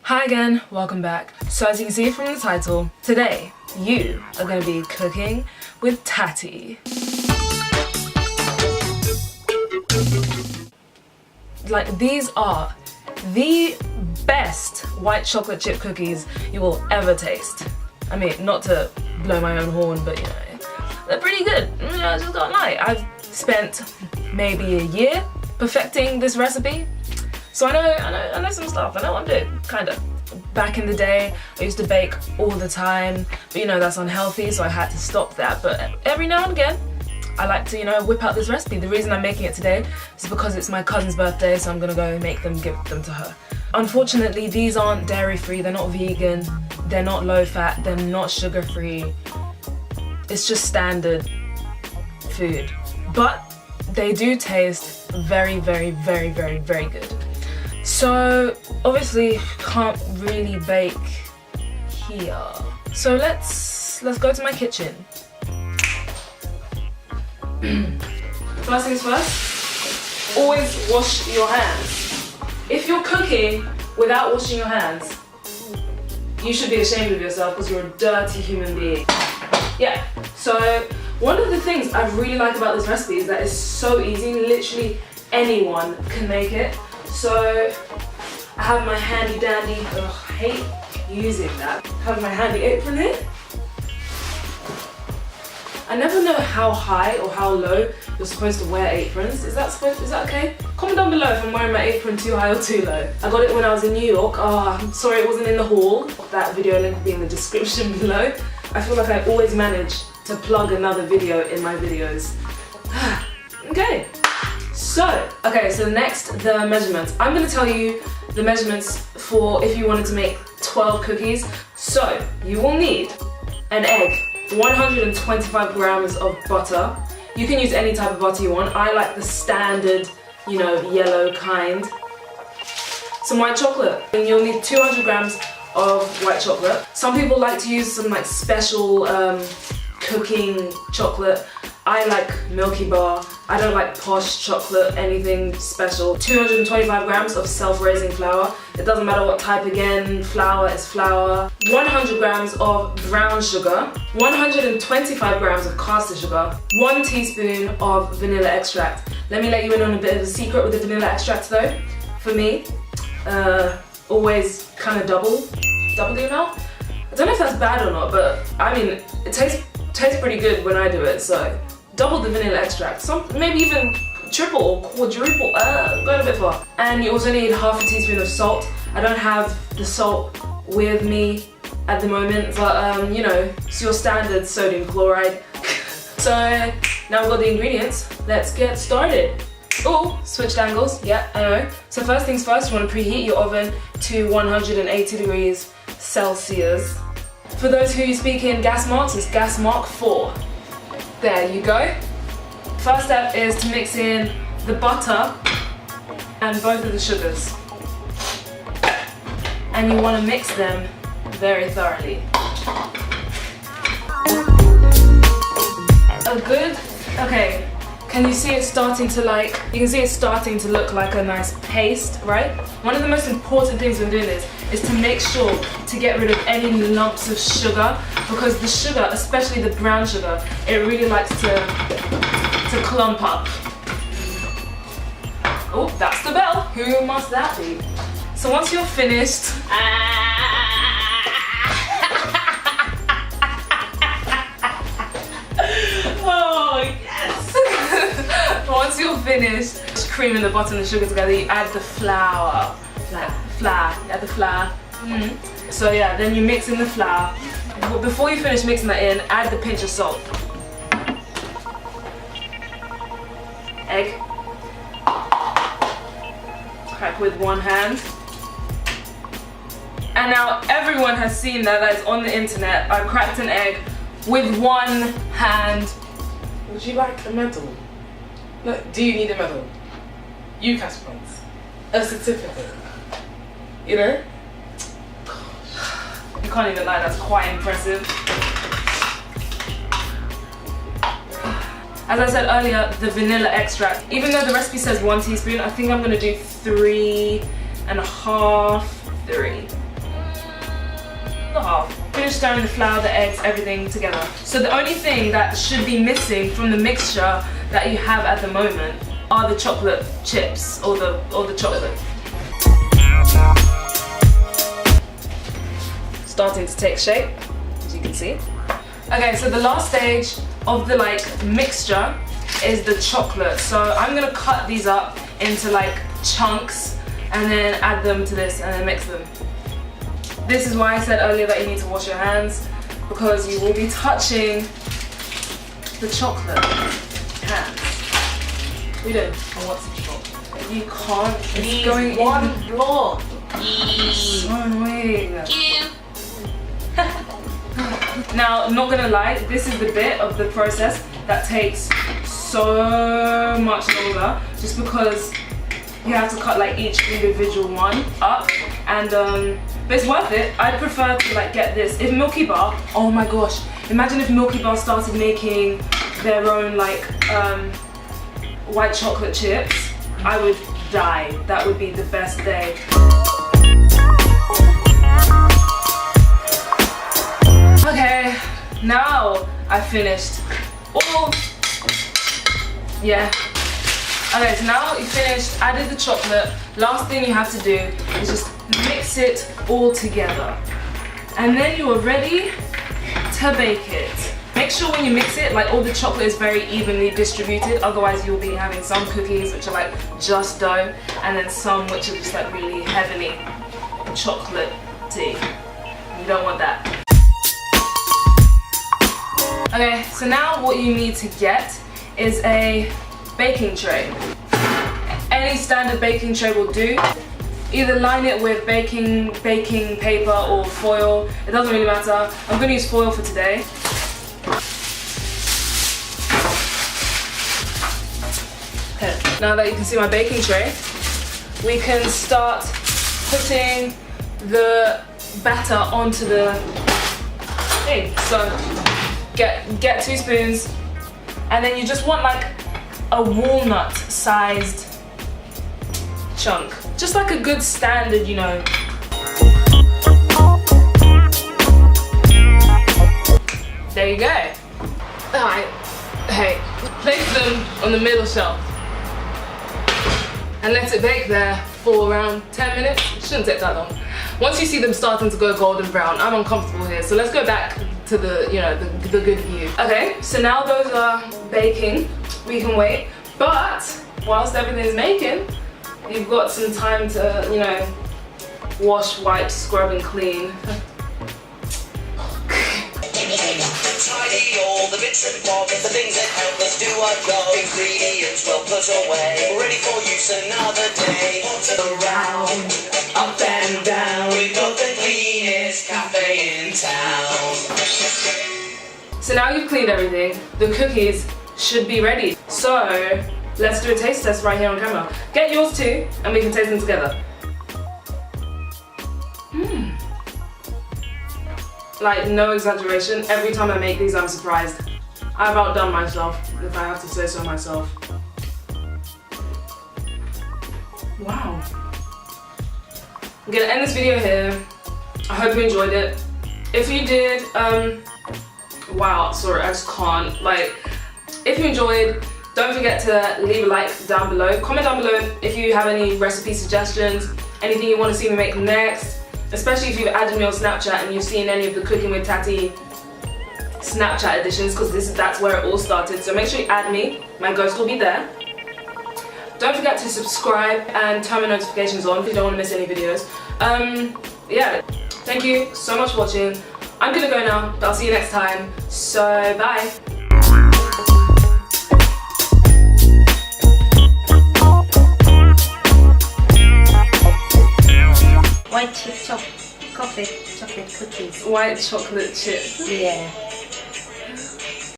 Hi again, welcome back. So as you can see from the title, today you are going to be cooking with Tati. Like, these are the best white chocolate chip cookies you will ever taste. I mean, not to blow my own horn, but you know, they're pretty good. You know, I just can't lie. I've spent maybe a year perfecting this recipe. So I know some stuff. I know what I'm doing, kind of. Back in the day, I used to bake all the time, but you know, that's unhealthy, so I had to stop that. But every now and again, I like to, you know, whip out this recipe. The reason I'm making it today is because it's my cousin's birthday, so I'm gonna go make them, give them to her. Unfortunately, these aren't dairy-free, they're not vegan, they're not low-fat, they're not sugar-free. It's just standard food. But they do taste very, very, very, very, very good. So obviously can't really bake here. So let's go to my kitchen. First things first, always wash your hands. If you're cooking without washing your hands, you should be ashamed of yourself because you're a dirty human being. Yeah, so one of the things I really like about this recipe is that it's so easy, literally anyone can make it. So I have my handy dandy, I hate using that. I have my handy apron here. I never know how high or how low you're supposed to wear aprons. Is that okay? Comment down below if I'm wearing my apron too high or too low. I got it when I was in New York. Oh, I'm sorry it wasn't in the haul. That video link will be in the description below. I feel like I always manage to plug another video in my videos. Okay. So next, the measurements. I'm going to tell you the measurements for if you wanted to make 12 cookies. So you will need an egg, 125 grams of butter. You can use any type of butter you want. I like the standard, you know, yellow kind. Some white chocolate. And you'll need 200 grams of white chocolate. Some people like to use some like special cooking chocolate. I like Milky Bar. I don't like posh chocolate, anything special. 225 grams of self-raising flour. It doesn't matter what type, again, flour is flour. 100 grams of brown sugar. 125 grams of caster sugar. 1 teaspoon of vanilla extract. Let me let you in on a bit of a secret with the vanilla extract though. For me, always kind of double the amount. I don't know if that's bad or not, but I mean, it tastes pretty good when I do it, so double the vanilla extract, maybe even triple or quadruple, going a bit far. And you also need half a teaspoon of salt. I don't have the salt with me at the moment, but you know, it's your standard sodium chloride. So now we've got the ingredients, let's get started. Oh, switched angles, yeah, I know. So first things first, you want to preheat your oven to 180 degrees Celsius. For those who speak in gas marks, it's gas mark 4. There you go. First step is to mix in the butter and both of the sugars. And you want to mix them very thoroughly. Okay, can you see it starting to you can see it starting to look like a nice paste, right? One of the most important things when doing this is to make sure to get rid of any lumps of sugar, because the sugar, especially the brown sugar, it really likes to clump up. Oh, that's the bell. Who must that be? So once you're finished, oh yes! Once you're finished creaming the butter and the sugar together, you add the flour. Add the flour. So yeah, then you mix in the flour. But before you finish mixing that in, add the pinch of salt. Egg. Crack with one hand. And now everyone has seen that is on the internet. I cracked an egg with one hand. Would you like a medal? No, do you need a medal? UCAS points. A certificate. You know? You can't even lie, that's quite impressive. As I said earlier, the vanilla extract. Even though the recipe says 1 teaspoon, I think I'm gonna do 3 and a half, 3. finish stirring the flour, the eggs, everything together. So the only thing that should be missing from the mixture that you have at the moment are the chocolate chips or the chocolate. Starting to take shape, as you can see. Okay, so the last stage of the mixture is the chocolate. So I'm gonna cut these up into chunks and then add them to this and then mix them. This is why I said earlier that you need to wash your hands, because you will be touching the chocolate. Hands. What are you doing? I want some chocolate. You can't. It's going one in. block. So annoying. Now, I'm not gonna lie, this is the bit of the process that takes so much longer, just because you have to cut each individual one up, and but it's worth it. I prefer to get this. If Milky Bar, oh my gosh, imagine if Milky Bar started making their own white chocolate chips, I would die. That would be the best day. Okay, now I finished all, yeah. Okay, so now you finished, added the chocolate. Last thing you have to do is just mix it all together. And then you are ready to bake it. Make sure when you mix it, all the chocolate is very evenly distributed, otherwise you'll be having some cookies which are just dough, and then some which are just really heavily chocolatey. You don't want that. Okay, so now what you need to get is a baking tray. Any standard baking tray will do. Either line it with baking paper or foil. It doesn't really matter. I'm going to use foil for today. Okay, now that you can see my baking tray, we can start putting the batter onto the thing. So get 2 spoons, and then you just want a walnut sized chunk, just a good standard, you know. There you go. Alright, hey, place them on the middle shelf and let it bake there for around 10 minutes. It shouldn't take that long. Once you see them starting to go golden brown, I'm uncomfortable here, so let's go back to the, the good view. Okay, so now those are baking. We can wait, but whilst everything's making, you've got some time to, wash, wipe, scrub and clean. Tidy all the bits and bobs, the things that help us do our job. Ingredients well put away, ready for use another day. Around, up and down, we've got the cleanest cafe in town. So now you've cleaned everything, the cookies should be ready. So let's do a taste test right here on camera. Get yours too, and we can taste them together. No exaggeration, every time I make these I'm surprised. I've outdone myself, if I have to say so myself. Wow. I'm gonna end this video here. I hope you enjoyed it. If you did, wow, sorry, I just can't. If you enjoyed, don't forget to leave a like down below. Comment down below if you have any recipe suggestions, anything you want to see me make next. Especially if you've added me on Snapchat and you've seen any of the Cooking with Tati Snapchat editions, because that's where it all started. So make sure you add me. My ghost will be there. Don't forget to subscribe and turn my notifications on if you don't want to miss any videos. Yeah, thank you so much for watching. I'm gonna go now, but I'll see you next time. So bye. White chip chocolate cookies. White chocolate chips. Yeah.